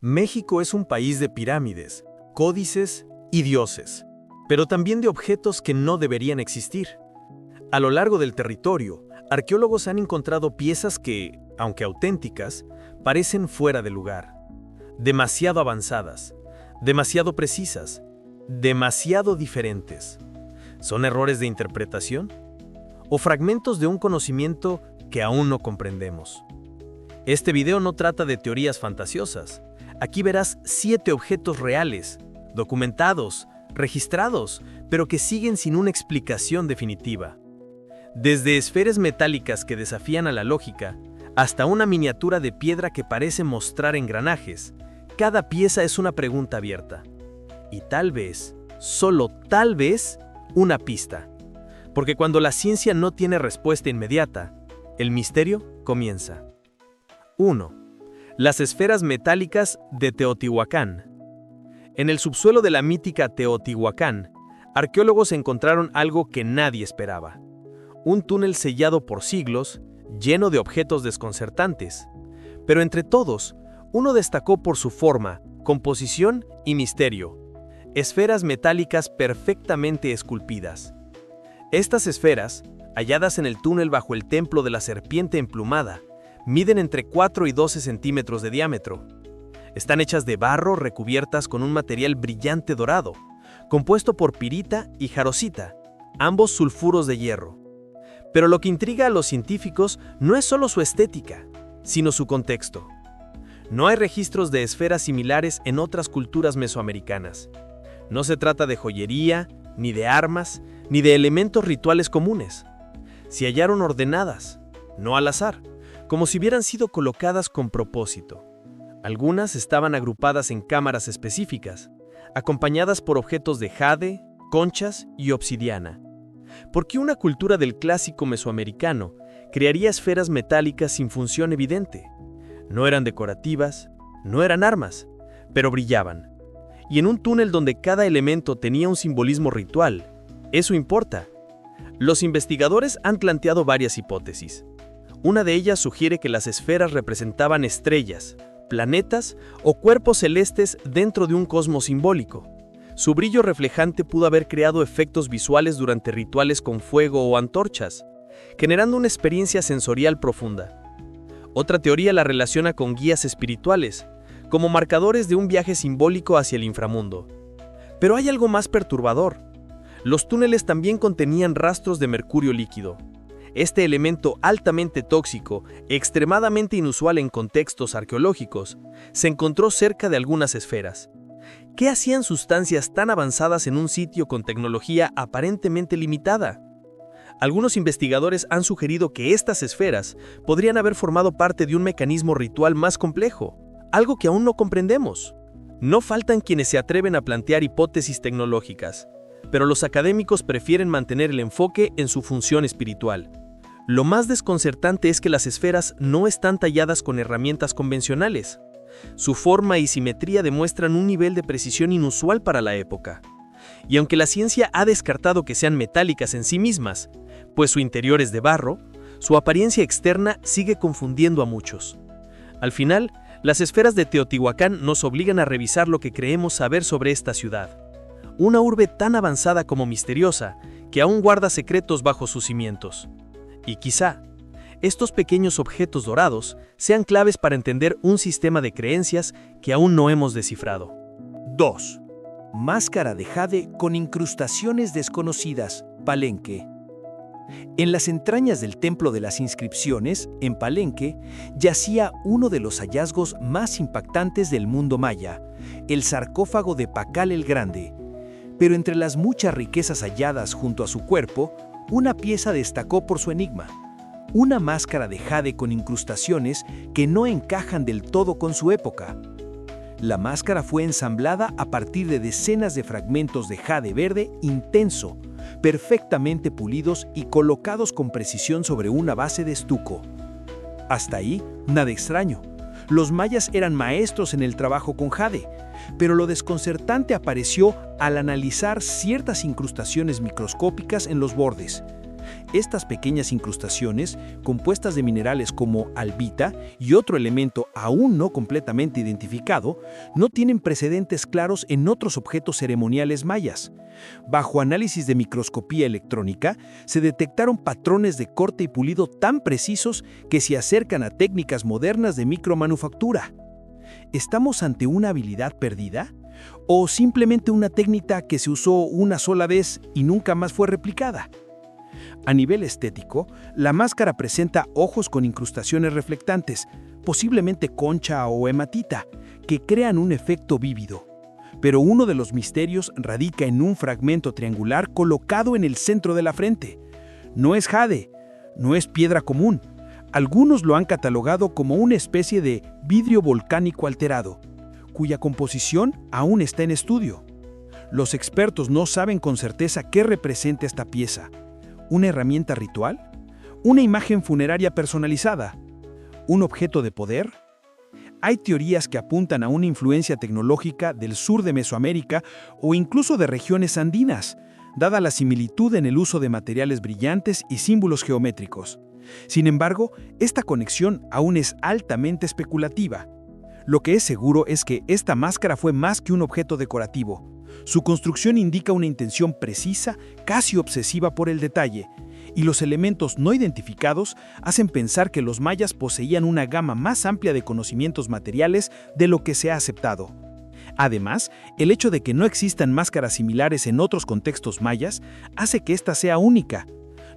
México es un país de pirámides, códices y dioses, pero también de objetos que no deberían existir. A lo largo del territorio, arqueólogos han encontrado piezas que, aunque auténticas, parecen fuera de lugar. Demasiado avanzadas, demasiado precisas, demasiado diferentes. ¿Son errores de interpretación? ¿O fragmentos de un conocimiento que aún no comprendemos? Este video no trata de teorías fantasiosas. Aquí verás 7 objetos reales, documentados, registrados, pero que siguen sin una explicación definitiva. Desde esferas metálicas que desafían a la lógica, hasta una miniatura de piedra que parece mostrar engranajes, cada pieza es una pregunta abierta. Y tal vez, solo tal vez, una pista. Porque cuando la ciencia no tiene respuesta inmediata, el misterio comienza. 1. Las esferas metálicas de Teotihuacán. En el subsuelo de la mítica Teotihuacán, arqueólogos encontraron algo que nadie esperaba. Un túnel sellado por siglos, lleno de objetos desconcertantes. Pero entre todos, uno destacó por su forma, composición y misterio. Esferas metálicas perfectamente esculpidas. Estas esferas, halladas en el túnel bajo el templo de la serpiente emplumada, miden entre 4 y 12 centímetros de diámetro. Están hechas de barro recubiertas con un material brillante dorado, compuesto por pirita y jarosita, ambos sulfuros de hierro. Pero lo que intriga a los científicos no es solo su estética, sino su contexto. No hay registros de esferas similares en otras culturas mesoamericanas. No se trata de joyería, ni de armas, ni de elementos rituales comunes. Se hallaron ordenadas, no al azar, como si hubieran sido colocadas con propósito. Algunas estaban agrupadas en cámaras específicas, acompañadas por objetos de jade, conchas y obsidiana. ¿Por qué una cultura del clásico mesoamericano crearía esferas metálicas sin función evidente? No eran decorativas, no eran armas, pero brillaban. Y en un túnel donde cada elemento tenía un simbolismo ritual, eso importa. Los investigadores han planteado varias hipótesis. Una de ellas sugiere que las esferas representaban estrellas, planetas o cuerpos celestes dentro de un cosmos simbólico. Su brillo reflejante pudo haber creado efectos visuales durante rituales con fuego o antorchas, generando una experiencia sensorial profunda. Otra teoría la relaciona con guías espirituales, como marcadores de un viaje simbólico hacia el inframundo. Pero hay algo más perturbador. Los túneles también contenían rastros de mercurio líquido. Este elemento altamente tóxico, extremadamente inusual en contextos arqueológicos, se encontró cerca de algunas esferas. ¿Qué hacían sustancias tan avanzadas en un sitio con tecnología aparentemente limitada? Algunos investigadores han sugerido que estas esferas podrían haber formado parte de un mecanismo ritual más complejo, algo que aún no comprendemos. No faltan quienes se atreven a plantear hipótesis tecnológicas, pero los académicos prefieren mantener el enfoque en su función espiritual. Lo más desconcertante es que las esferas no están talladas con herramientas convencionales. Su forma y simetría demuestran un nivel de precisión inusual para la época. Y aunque la ciencia ha descartado que sean metálicas en sí mismas, pues su interior es de barro, su apariencia externa sigue confundiendo a muchos. Al final, las esferas de Teotihuacán nos obligan a revisar lo que creemos saber sobre esta ciudad. Una urbe tan avanzada como misteriosa, que aún guarda secretos bajo sus cimientos. Y quizá, estos pequeños objetos dorados sean claves para entender un sistema de creencias que aún no hemos descifrado. 2. Máscara de jade con incrustaciones desconocidas, Palenque. En las entrañas del Templo de las Inscripciones, en Palenque, yacía uno de los hallazgos más impactantes del mundo maya, el sarcófago de Pacal el Grande. Pero entre las muchas riquezas halladas junto a su cuerpo, una pieza destacó por su enigma. Una máscara de jade con incrustaciones que no encajan del todo con su época. La máscara fue ensamblada a partir de decenas de fragmentos de jade verde intenso, perfectamente pulidos y colocados con precisión sobre una base de estuco. Hasta ahí, nada extraño. Los mayas eran maestros en el trabajo con jade, pero lo desconcertante apareció al analizar ciertas incrustaciones microscópicas en los bordes. Estas pequeñas incrustaciones, compuestas de minerales como albita y otro elemento aún no completamente identificado, no tienen precedentes claros en otros objetos ceremoniales mayas. Bajo análisis de microscopía electrónica, se detectaron patrones de corte y pulido tan precisos que se acercan a técnicas modernas de micromanufactura. ¿Estamos ante una habilidad perdida? ¿O simplemente una técnica que se usó una sola vez y nunca más fue replicada? A nivel estético, la máscara presenta ojos con incrustaciones reflectantes, posiblemente concha o hematita, que crean un efecto vívido. Pero uno de los misterios radica en un fragmento triangular colocado en el centro de la frente. No es jade, no es piedra común. Algunos lo han catalogado como una especie de vidrio volcánico alterado, cuya composición aún está en estudio. Los expertos no saben con certeza qué representa esta pieza. ¿Una herramienta ritual? ¿Una imagen funeraria personalizada? ¿Un objeto de poder? Hay teorías que apuntan a una influencia tecnológica del sur de Mesoamérica o incluso de regiones andinas, dada la similitud en el uso de materiales brillantes y símbolos geométricos. Sin embargo, esta conexión aún es altamente especulativa. Lo que es seguro es que esta máscara fue más que un objeto decorativo. Su construcción indica una intención precisa, casi obsesiva por el detalle, y los elementos no identificados hacen pensar que los mayas poseían una gama más amplia de conocimientos materiales de lo que se ha aceptado. Además, el hecho de que no existan máscaras similares en otros contextos mayas hace que esta sea única.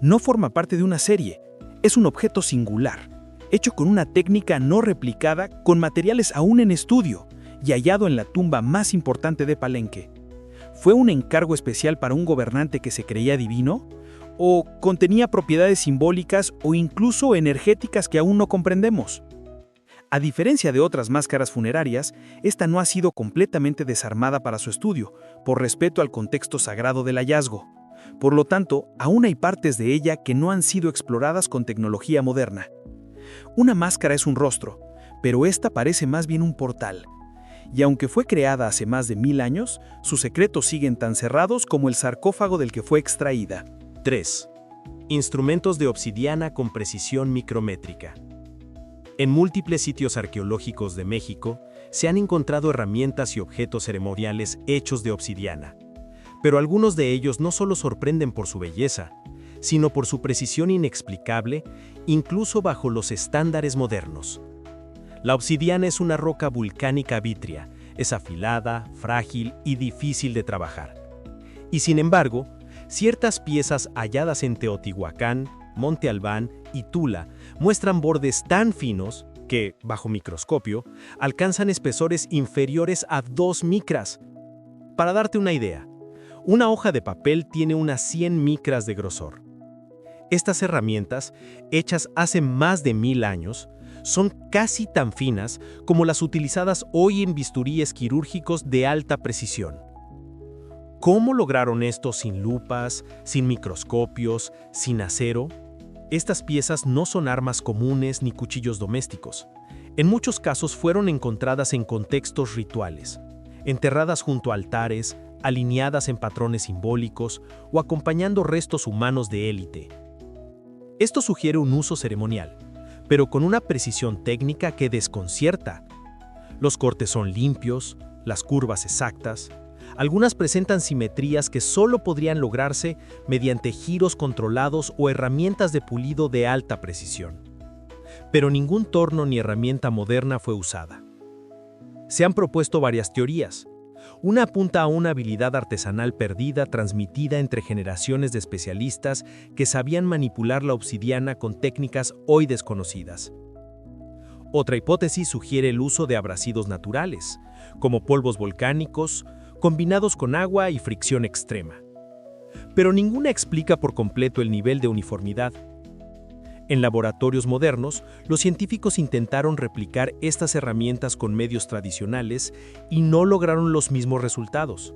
No forma parte de una serie, es un objeto singular, hecho con una técnica no replicada, con materiales aún en estudio y hallado en la tumba más importante de Palenque. ¿Fue un encargo especial para un gobernante que se creía divino? ¿O contenía propiedades simbólicas o incluso energéticas que aún no comprendemos? A diferencia de otras máscaras funerarias, esta no ha sido completamente desarmada para su estudio, por respeto al contexto sagrado del hallazgo. Por lo tanto, aún hay partes de ella que no han sido exploradas con tecnología moderna. Una máscara es un rostro, pero esta parece más bien un portal. Y aunque fue creada hace más de 1000 años, sus secretos siguen tan cerrados como el sarcófago del que fue extraída. 3. Instrumentos de obsidiana con precisión micrométrica. En múltiples sitios arqueológicos de México se han encontrado herramientas y objetos ceremoniales hechos de obsidiana. Pero algunos de ellos no solo sorprenden por su belleza, sino por su precisión inexplicable, incluso bajo los estándares modernos. La obsidiana es una roca volcánica vítrea, es afilada, frágil y difícil de trabajar. Y sin embargo, ciertas piezas halladas en Teotihuacán, Monte Albán y Tula muestran bordes tan finos que, bajo microscopio, alcanzan espesores inferiores a 2 micras. Para darte una idea, una hoja de papel tiene unas 100 micras de grosor. Estas herramientas, hechas hace más de 1000 años, son casi tan finas como las utilizadas hoy en bisturíes quirúrgicos de alta precisión. ¿Cómo lograron esto sin lupas, sin microscopios, sin acero? Estas piezas no son armas comunes ni cuchillos domésticos. En muchos casos fueron encontradas en contextos rituales, enterradas junto a altares, alineadas en patrones simbólicos o acompañando restos humanos de élite. Esto sugiere un uso ceremonial, pero con una precisión técnica que desconcierta. Los cortes son limpios, las curvas exactas. Algunas presentan simetrías que solo podrían lograrse mediante giros controlados o herramientas de pulido de alta precisión. Pero ningún torno ni herramienta moderna fue usada. Se han propuesto varias teorías. Una apunta a una habilidad artesanal perdida transmitida entre generaciones de especialistas que sabían manipular la obsidiana con técnicas hoy desconocidas. Otra hipótesis sugiere el uso de abrasivos naturales, como polvos volcánicos, combinados con agua y fricción extrema. Pero ninguna explica por completo el nivel de uniformidad. En laboratorios modernos, los científicos intentaron replicar estas herramientas con medios tradicionales y no lograron los mismos resultados.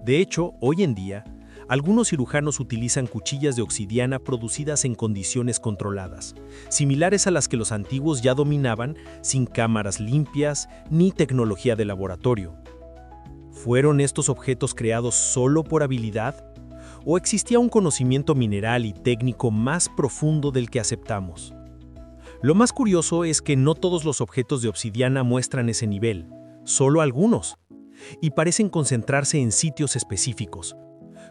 De hecho, hoy en día, algunos cirujanos utilizan cuchillas de obsidiana producidas en condiciones controladas, similares a las que los antiguos ya dominaban, sin cámaras limpias ni tecnología de laboratorio. ¿Fueron estos objetos creados solo por habilidad? ¿O existía un conocimiento mineral y técnico más profundo del que aceptamos? Lo más curioso es que no todos los objetos de obsidiana muestran ese nivel, solo algunos, y parecen concentrarse en sitios específicos,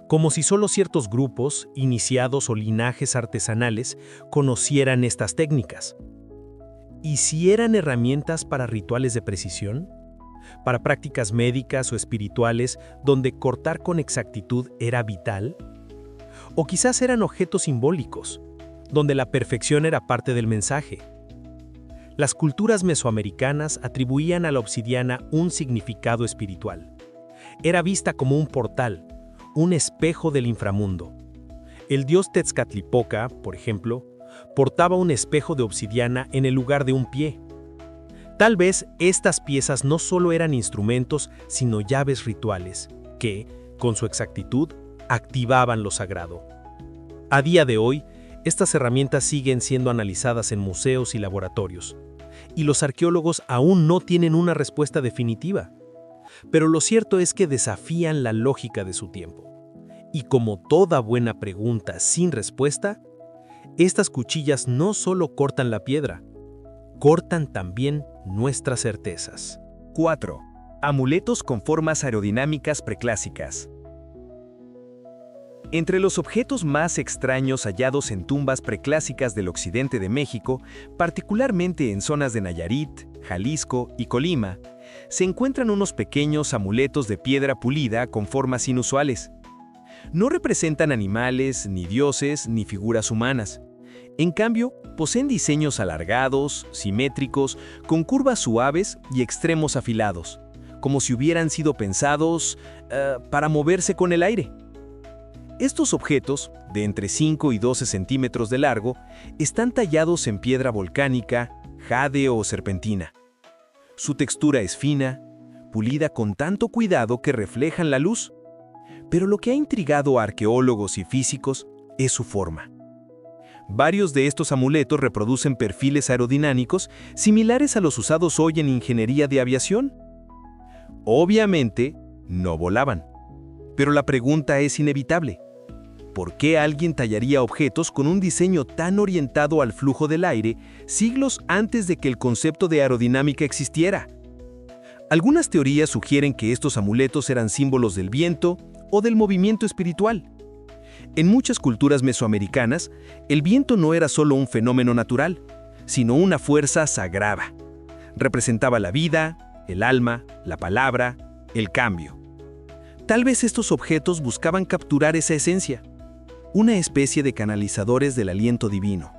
como si solo ciertos grupos, iniciados o linajes artesanales, conocieran estas técnicas. ¿Y si eran herramientas para rituales de precisión? ¿Para prácticas médicas o espirituales donde cortar con exactitud era vital? ¿O quizás eran objetos simbólicos, donde la perfección era parte del mensaje? Las culturas mesoamericanas atribuían a la obsidiana un significado espiritual. Era vista como un portal, un espejo del inframundo. El dios Tezcatlipoca, por ejemplo, portaba un espejo de obsidiana en el lugar de un pie. Tal vez estas piezas no solo eran instrumentos, sino llaves rituales, que, con su exactitud, activaban lo sagrado. A día de hoy, estas herramientas siguen siendo analizadas en museos y laboratorios, y los arqueólogos aún no tienen una respuesta definitiva. Pero lo cierto es que desafían la lógica de su tiempo. Y como toda buena pregunta sin respuesta, estas cuchillas no solo cortan la piedra, cortan también nuestras certezas. 4. Amuletos con formas aerodinámicas preclásicas. Entre los objetos más extraños hallados en tumbas preclásicas del occidente de México, particularmente en zonas de Nayarit, Jalisco y Colima, se encuentran unos pequeños amuletos de piedra pulida con formas inusuales. No representan animales, ni dioses, ni figuras humanas. En cambio, poseen diseños alargados, simétricos, con curvas suaves y extremos afilados, como si hubieran sido pensados para moverse con el aire. Estos objetos, de entre 5 y 12 centímetros de largo, están tallados en piedra volcánica, jade o serpentina. Su textura es fina, pulida con tanto cuidado que reflejan la luz. Pero lo que ha intrigado a arqueólogos y físicos es su forma. Varios de estos amuletos reproducen perfiles aerodinámicos similares a los usados hoy en ingeniería de aviación. Obviamente, no volaban. Pero la pregunta es inevitable. ¿Por qué alguien tallaría objetos con un diseño tan orientado al flujo del aire siglos antes de que el concepto de aerodinámica existiera? Algunas teorías sugieren que estos amuletos eran símbolos del viento o del movimiento espiritual. En muchas culturas mesoamericanas, el viento no era solo un fenómeno natural, sino una fuerza sagrada. Representaba la vida, el alma, la palabra, el cambio. Tal vez estos objetos buscaban capturar esa esencia, una especie de canalizadores del aliento divino.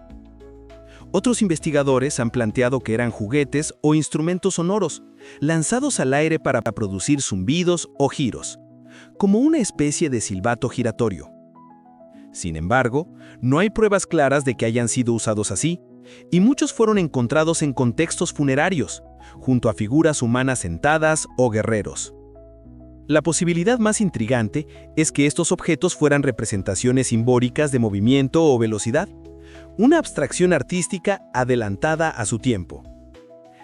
Otros investigadores han planteado que eran juguetes o instrumentos sonoros, lanzados al aire para producir zumbidos o giros, como una especie de silbato giratorio. Sin embargo, no hay pruebas claras de que hayan sido usados así, y muchos fueron encontrados en contextos funerarios, junto a figuras humanas sentadas o guerreros. La posibilidad más intrigante es que estos objetos fueran representaciones simbólicas de movimiento o velocidad, una abstracción artística adelantada a su tiempo.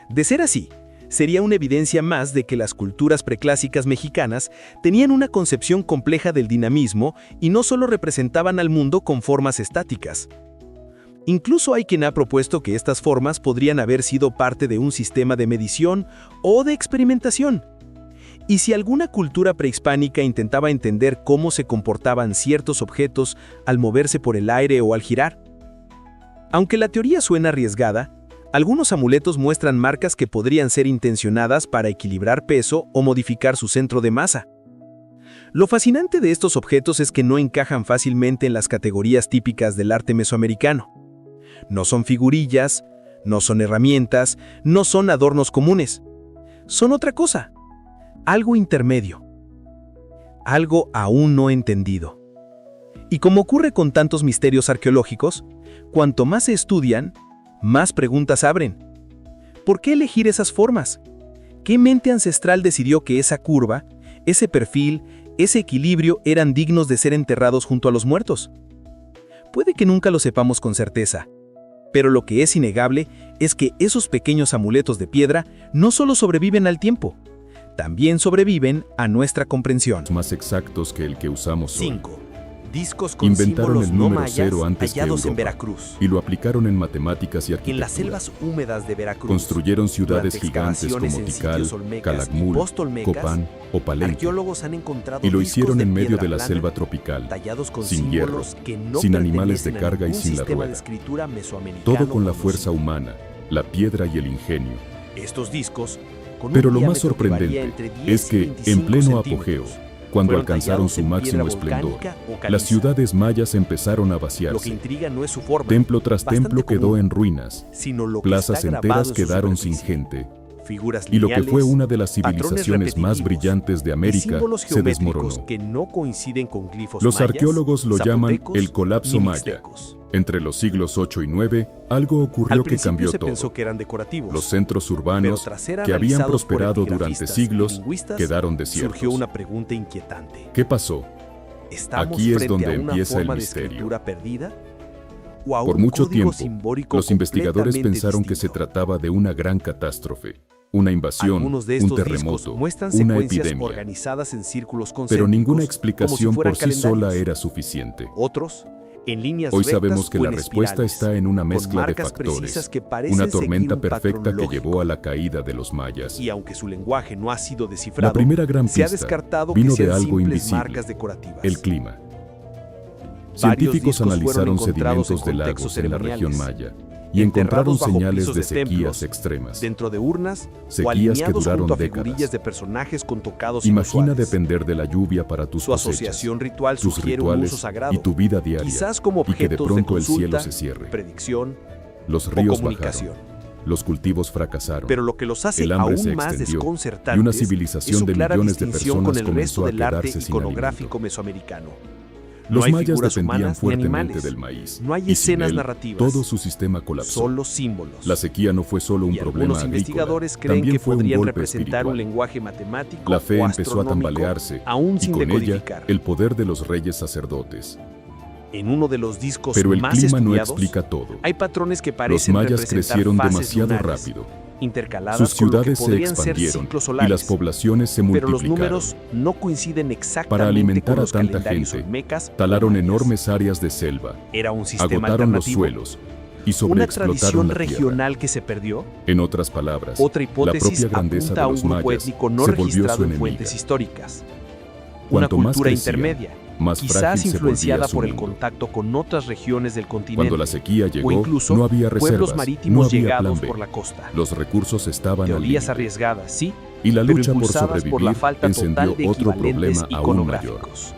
De ser así, sería una evidencia más de que las culturas preclásicas mexicanas tenían una concepción compleja del dinamismo y no solo representaban al mundo con formas estáticas. Incluso hay quien ha propuesto que estas formas podrían haber sido parte de un sistema de medición o de experimentación. Y si alguna cultura prehispánica intentaba entender cómo se comportaban ciertos objetos al moverse por el aire o al girar. Aunque la teoría suena arriesgada, algunos amuletos muestran marcas que podrían ser intencionadas para equilibrar peso o modificar su centro de masa. Lo fascinante de estos objetos es que no encajan fácilmente en las categorías típicas del arte mesoamericano. No son figurillas, no son herramientas, no son adornos comunes. Son otra cosa. Algo intermedio, algo aún no entendido. Y como ocurre con tantos misterios arqueológicos, cuanto más se estudian, más preguntas abren. ¿Por qué elegir esas formas? ¿Qué mente ancestral decidió que esa curva, ese perfil, ese equilibrio eran dignos de ser enterrados junto a los muertos? Puede que nunca lo sepamos con certeza, pero lo que es innegable es que esos pequeños amuletos de piedra no solo sobreviven al tiempo, también sobreviven a nuestra comprensión. Más exactos que el que usamos hoy. 5. Discos con Inventaron símbolos el no número mayas cero antes que hallados en Europa Veracruz. y lo aplicaron en matemáticas y arquitectura. En las selvas húmedas de Veracruz. Construyeron ciudades durante gigantes excavaciones como en Tikal, sitios olmecas y Calakmul, postolmecas, Copán o Palenque, arqueólogos han encontrado y lo discos hicieron en medio piedra de la plana selva tropical, tallados con sin hierro, símbolos que no sin animales de pertenecen a carga y ningún sin la sistema de rueda. escritura mesoamericano todo con la conocido. fuerza humana, la piedra y el ingenio. Estos discos, con un Pero lo más diámetro que varía sorprendente entre 10 es y que, 25 en pleno centímetros, apogeo, cuando fueron alcanzaron tallados su en máximo piedra esplendor, volcánica o caliza. las ciudades mayas empezaron a Lo que vaciarse. intriga no es su forma, Templo tras bastante templo quedó común, en ruinas, sino lo que plazas está grabado enteras en su quedaron sin superficie. gente, Figuras y lo que lineales, fue una de las patrones civilizaciones más repetitivos brillantes de y América símbolos se geométricos desmoronó. que no coinciden con glifos Los mayas, arqueólogos lo llaman zapotecos el colapso ni maya. mixtecos. Entre los siglos 8 y 9, algo ocurrió Al que principio cambió se todo. pensó que eran decorativos, Los centros pero urbanos, tras ser que habían analizados por prosperado durante epigrafistas siglos, y lingüistas, quedaron desiertos. surgió una pregunta inquietante. ¿Qué pasó? ¿Estamos Aquí es frente donde a una empieza el forma de misterio. escritura perdida? ¿O a Por un mucho código tiempo, simbólico los investigadores completamente pensaron que se distinto? trataba de una gran catástrofe, una invasión, Algunos de un estos terremoto, discos muestran una secuencias epidemia. organizadas en círculos Pero concéntricos, ninguna como si explicación fueran por sí sola calendarios. era suficiente. Otros, en líneas Hoy rectas sabemos que o la en respuesta espirales, está en una con mezcla de marcas precisas factores, que parecen una tormenta seguir un perfecta patrón que lógico. llevó a la caída de los mayas. Y aunque su lenguaje no ha sido descifrado, La primera gran se ha pista descartado vino que de sean algo simples invisible, marcas decorativas. el clima. Varios Científicos discos fueron analizaron encontrados sedimentos de en lagos contextos en la región ceremoniales, maya y encontraron enterrados bajo señales pisos de de sequías templos, extremas. dentro de urnas o Sequías que alineados duraron junto a décadas. figurillas de personajes con tocados Imagina inusuales. depender de la lluvia para tus Su cosechas, asociación ritual tus sugiere un rituales uso sagrado, y tu vida diaria, quizás como y que de objetos pronto de el cielo consulta, se cierre. predicción Los o ríos comunicación. bajaron, los cultivos fracasaron, Pero lo que los hace el hambre se aún más extendió, desconcertantes y una es civilización su de clara millones de distinción personas con el comenzó resto a del arte quedarse sin iconográfico alimento. mesoamericano. Los No hay mayas figuras dependían humanas ni fuertemente animales. del maíz, No hay y sin escenas él, narrativas. todo su sistema colapsó. Solo símbolos. La sequía no fue solo un Y problema algunos agrícola, investigadores creen también que fue un podrían golpe representar un espiritual. lenguaje matemático La fe o empezó a astronómico, tambalearse, aún y sin con ella, decodificar. el poder de los reyes sacerdotes. En uno de los discos Pero el más clima no estudiados, explica todo. hay patrones que Los parecen mayas representar crecieron fases demasiado lunares, rápido. intercaladas Sus con lo que ciudades se podrían ser expandieron ciclos y solares, las poblaciones se pero los multiplicaron. números no coinciden exactamente Para alimentar con a los tanta calendarios gente, olmecas o talaron mayas. enormes áreas de selva, Era un sistema agotaron los alternativo, suelos y una sobreexplotaron tradición la tierra. regional que se perdió. En otras palabras, Otra la hipótesis propia grandeza apunta de a un los grupo mayas étnico no se volvió registrado su en enemiga. fuentes históricas. Cuanto Una más cultura crecían, intermedia, más quizás frágil se influenciada volvía su por el mundo. contacto con otras regiones del continente, Cuando la sequía llegó, o incluso no había reservas, pueblos no marítimos había llegados plan B. por la costa. Los recursos estaban al Teorías límite. arriesgadas, sí, Y la pero lucha por impulsadas por sobrevivir la falta encendió total de otro equivalentes problema aún mayor: iconográficos.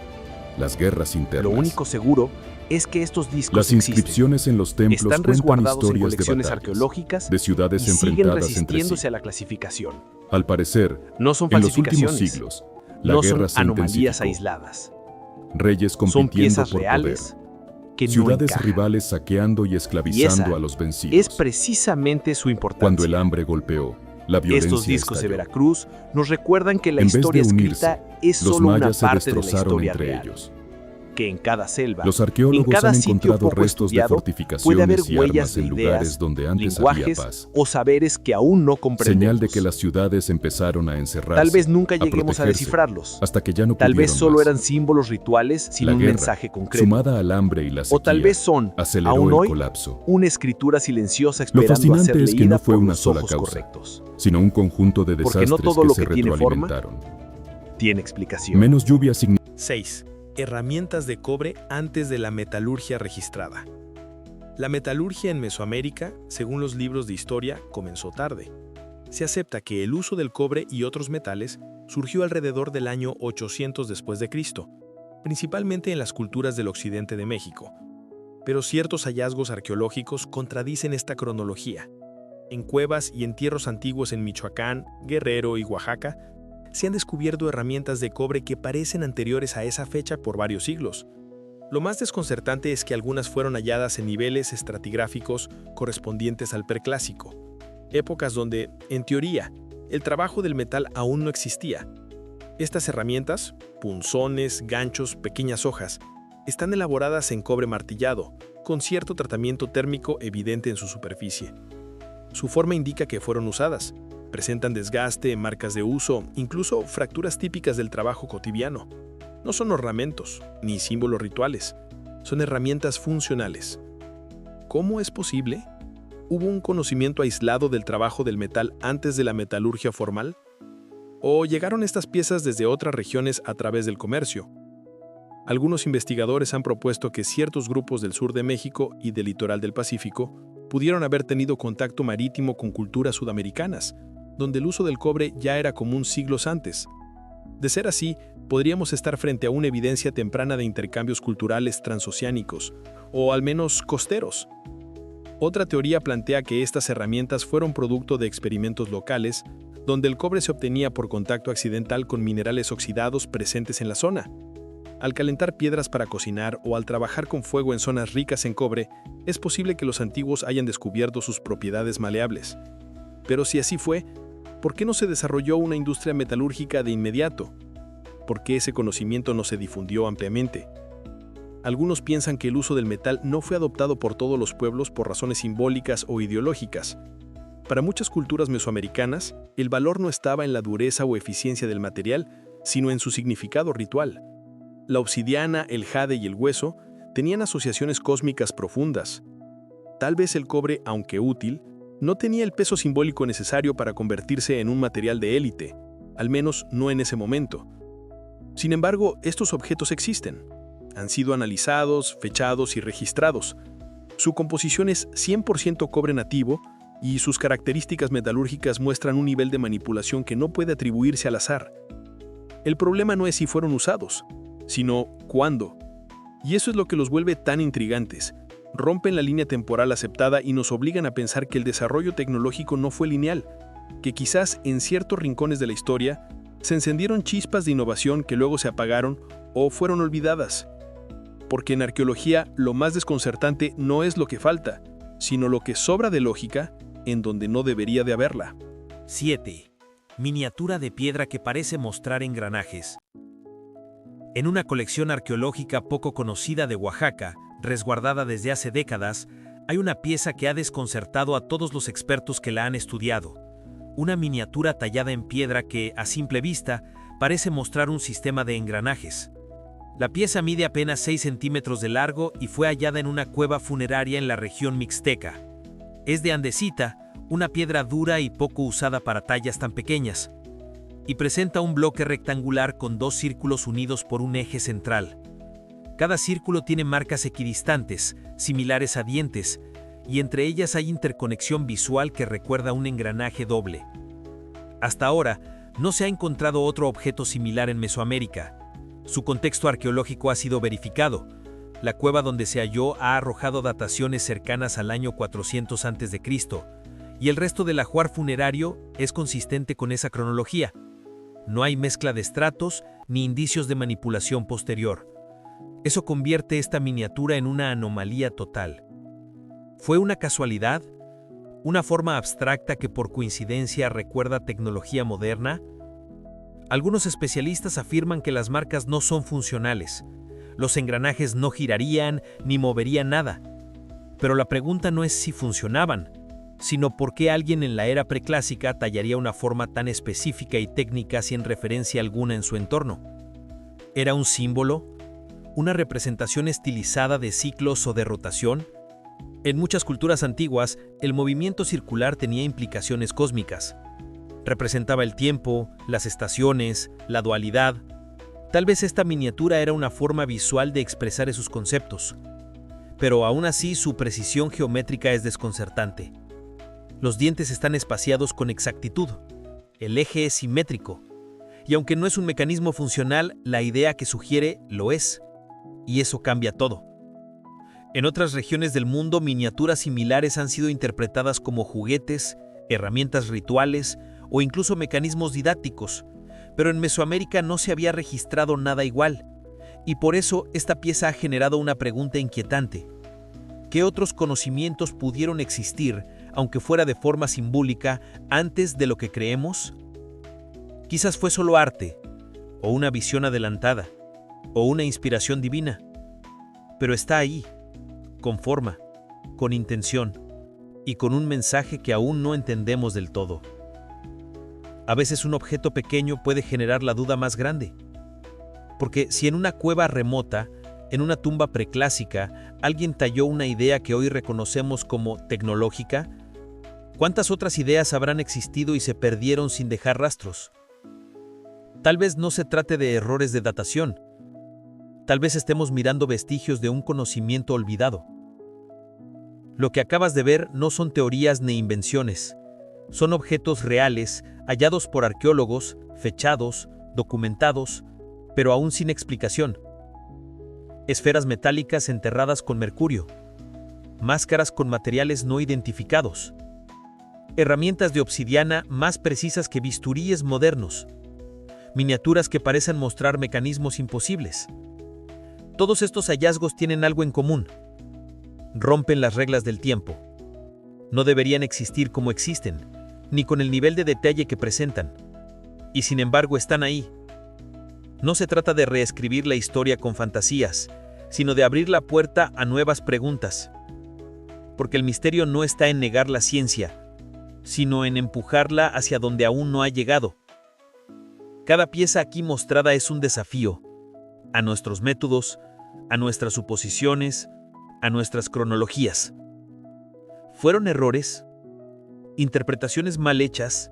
las guerras internas. Lo único seguro es que estos discos Las inscripciones en los templos están cuentan resguardados en historias de colecciones batallas, arqueológicas de y ciudades siguen enfrentadas entre sí. resistiéndose a la clasificación. Al parecer, No son en los últimos falsificaciones, siglos, la no guerra son se anomalías intensificó. aisladas. Reyes Son compitiendo piezas por reales poder, que no ciudades encajan. rivales saqueando y Y esclavizando esa a los vencidos. es precisamente su importancia. Cuando el hambre golpeó, la violencia Estos discos de estalló. Veracruz nos recuerdan que la En vez de historia unirse, escrita es Los solo una mayas se parte de la destrozaron historia entre real. ellos. Que en cada selva, Los en arqueólogos cada han sitio encontrado poco restos de estudiado, puede fortificaciones haber y huellas armas de en ideas, lugares donde antes lenguajes había paz. o saberes que aún no comprendemos. Señal de que las ciudades empezaron a encerrarse, Tal vez nunca a lleguemos a protegerse, descifrarlos. hasta que ya no Tal vez pudieron solo más. eran símbolos rituales sin La un guerra, mensaje concreto. sumada al hambre y la sequía, O tal vez son, aceleró aún el hoy, colapso. una escritura silenciosa Lo esperando a ser fascinante es que leída no fue por una los sola ojos causa, correctos. sino un conjunto de Porque desastres no todo que lo se que tiene forma retroalimentaron. Tiene explicación. Menos lluvia significa 6. Herramientas de cobre antes de la metalurgia registrada. La metalurgia en Mesoamérica, según los libros de historia, comenzó tarde. Se acepta que el uso del cobre y otros metales surgió alrededor del año 800 después de Cristo, principalmente en las culturas del occidente de México. Pero ciertos hallazgos arqueológicos contradicen esta cronología. En cuevas y entierros antiguos en Michoacán, Guerrero y Oaxaca, se han descubierto herramientas de cobre que parecen anteriores a esa fecha por varios siglos. Lo más desconcertante es que algunas fueron halladas en niveles estratigráficos correspondientes al Preclásico, épocas donde, en teoría, el trabajo del metal aún no existía. Estas herramientas, punzones, ganchos, pequeñas hojas, están elaboradas en cobre martillado, con cierto tratamiento térmico evidente en su superficie. Su forma indica que fueron usadas. Presentan desgaste, marcas de uso, incluso fracturas típicas del trabajo cotidiano. No son ornamentos, ni símbolos rituales. Son herramientas funcionales. ¿Cómo es posible? ¿Hubo un conocimiento aislado del trabajo del metal antes de la metalurgia formal? ¿O llegaron estas piezas desde otras regiones a través del comercio? Algunos investigadores han propuesto que ciertos grupos del sur de México y del litoral del Pacífico pudieron haber tenido contacto marítimo con culturas sudamericanas, donde el uso del cobre ya era común siglos antes. De ser así, podríamos estar frente a una evidencia temprana de intercambios culturales transoceánicos, o al menos costeros. Otra teoría plantea que estas herramientas fueron producto de experimentos locales, donde el cobre se obtenía por contacto accidental con minerales oxidados presentes en la zona. Al calentar piedras para cocinar o al trabajar con fuego en zonas ricas en cobre, es posible que los antiguos hayan descubierto sus propiedades maleables. Pero si así fue, ¿por qué no se desarrolló una industria metalúrgica de inmediato? ¿Por qué ese conocimiento no se difundió ampliamente? Algunos piensan que el uso del metal no fue adoptado por todos los pueblos por razones simbólicas o ideológicas. Para muchas culturas mesoamericanas, el valor no estaba en la dureza o eficiencia del material, sino en su significado ritual. La obsidiana, el jade y el hueso tenían asociaciones cósmicas profundas. Tal vez el cobre, aunque útil, no tenía el peso simbólico necesario para convertirse en un material de élite, al menos no en ese momento. Sin embargo, estos objetos existen. Han sido analizados, fechados y registrados. Su composición es 100% cobre nativo y sus características metalúrgicas muestran un nivel de manipulación que no puede atribuirse al azar. El problema no es si fueron usados, sino cuándo. Y eso es lo que los vuelve tan intrigantes. Rompen la línea temporal aceptada y nos obligan a pensar que el desarrollo tecnológico no fue lineal, que quizás en ciertos rincones de la historia se encendieron chispas de innovación que luego se apagaron o fueron olvidadas. Porque en arqueología lo más desconcertante no es lo que falta, sino lo que sobra de lógica en donde no debería de haberla. 7. Miniatura de piedra que parece mostrar engranajes. En una colección arqueológica poco conocida de Oaxaca, resguardada desde hace décadas, hay una pieza que ha desconcertado a todos los expertos que la han estudiado. Una miniatura tallada en piedra que, a simple vista, parece mostrar un sistema de engranajes. La pieza mide apenas 6 centímetros de largo y fue hallada en una cueva funeraria en la región mixteca. Es de andesita, una piedra dura y poco usada para tallas tan pequeñas, y presenta un bloque rectangular con 2 círculos unidos por un eje central. Cada círculo tiene marcas equidistantes, similares a dientes, y entre ellas hay interconexión visual que recuerda un engranaje doble. Hasta ahora, no se ha encontrado otro objeto similar en Mesoamérica. Su contexto arqueológico ha sido verificado. La cueva donde se halló ha arrojado dataciones cercanas al año 400 a.C., y el resto del ajuar funerario es consistente con esa cronología. No hay mezcla de estratos ni indicios de manipulación posterior. Eso convierte esta miniatura en una anomalía total. ¿Fue una casualidad? ¿Una forma abstracta que por coincidencia recuerda tecnología moderna? Algunos especialistas afirman que las marcas no son funcionales. Los engranajes no girarían ni moverían nada. Pero la pregunta no es si funcionaban, sino por qué alguien en la era preclásica tallaría una forma tan específica y técnica sin referencia alguna en su entorno. ¿Era un símbolo? ¿Una representación estilizada de ciclos o de rotación? En muchas culturas antiguas, el movimiento circular tenía implicaciones cósmicas. Representaba el tiempo, las estaciones, la dualidad. Tal vez esta miniatura era una forma visual de expresar esos conceptos. Pero aún así, su precisión geométrica es desconcertante. Los dientes están espaciados con exactitud. El eje es simétrico. Y aunque no es un mecanismo funcional, la idea que sugiere lo es. Y eso cambia todo. En otras regiones del mundo, miniaturas similares han sido interpretadas como juguetes, herramientas rituales o incluso mecanismos didácticos, pero en Mesoamérica no se había registrado nada igual, y por eso esta pieza ha generado una pregunta inquietante. ¿Qué otros conocimientos pudieron existir, aunque fuera de forma simbólica, antes de lo que creemos? Quizás fue solo arte, o una visión adelantada, o una inspiración divina, pero está ahí, con forma, con intención y con un mensaje que aún no entendemos del todo. A veces un objeto pequeño puede generar la duda más grande. Porque si en una cueva remota, en una tumba preclásica, alguien talló una idea que hoy reconocemos como tecnológica, ¿cuántas otras ideas habrán existido y se perdieron sin dejar rastros? Tal vez no se trate de errores de datación. Tal vez estemos mirando vestigios de un conocimiento olvidado. Lo que acabas de ver no son teorías ni invenciones. Son objetos reales, hallados por arqueólogos, fechados, documentados, pero aún sin explicación. Esferas metálicas enterradas con mercurio. Máscaras con materiales no identificados. Herramientas de obsidiana más precisas que bisturíes modernos. Miniaturas que parecen mostrar mecanismos imposibles. Todos estos hallazgos tienen algo en común. Rompen las reglas del tiempo. No deberían existir como existen, ni con el nivel de detalle que presentan. Y sin embargo están ahí. No se trata de reescribir la historia con fantasías, sino de abrir la puerta a nuevas preguntas. Porque el misterio no está en negar la ciencia, sino en empujarla hacia donde aún no ha llegado. Cada pieza aquí mostrada es un desafío a nuestros métodos, a nuestras suposiciones, a nuestras cronologías. ¿Fueron errores, interpretaciones mal hechas,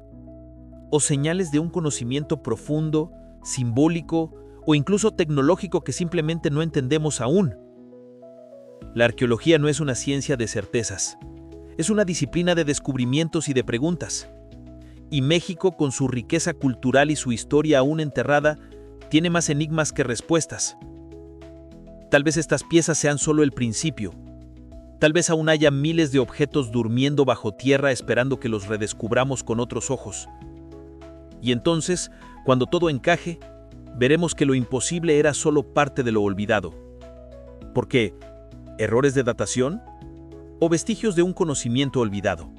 o señales de un conocimiento profundo, simbólico o incluso tecnológico que simplemente no entendemos aún? La arqueología no es una ciencia de certezas, es una disciplina de descubrimientos y de preguntas. Y México, con su riqueza cultural y su historia aún enterrada, tiene más enigmas que respuestas. Tal vez estas piezas sean solo el principio. Tal vez aún haya miles de objetos durmiendo bajo tierra esperando que los redescubramos con otros ojos. Y entonces, cuando todo encaje, veremos que lo imposible era solo parte de lo olvidado. ¿Por qué? ¿Errores de datación? ¿O vestigios de un conocimiento olvidado?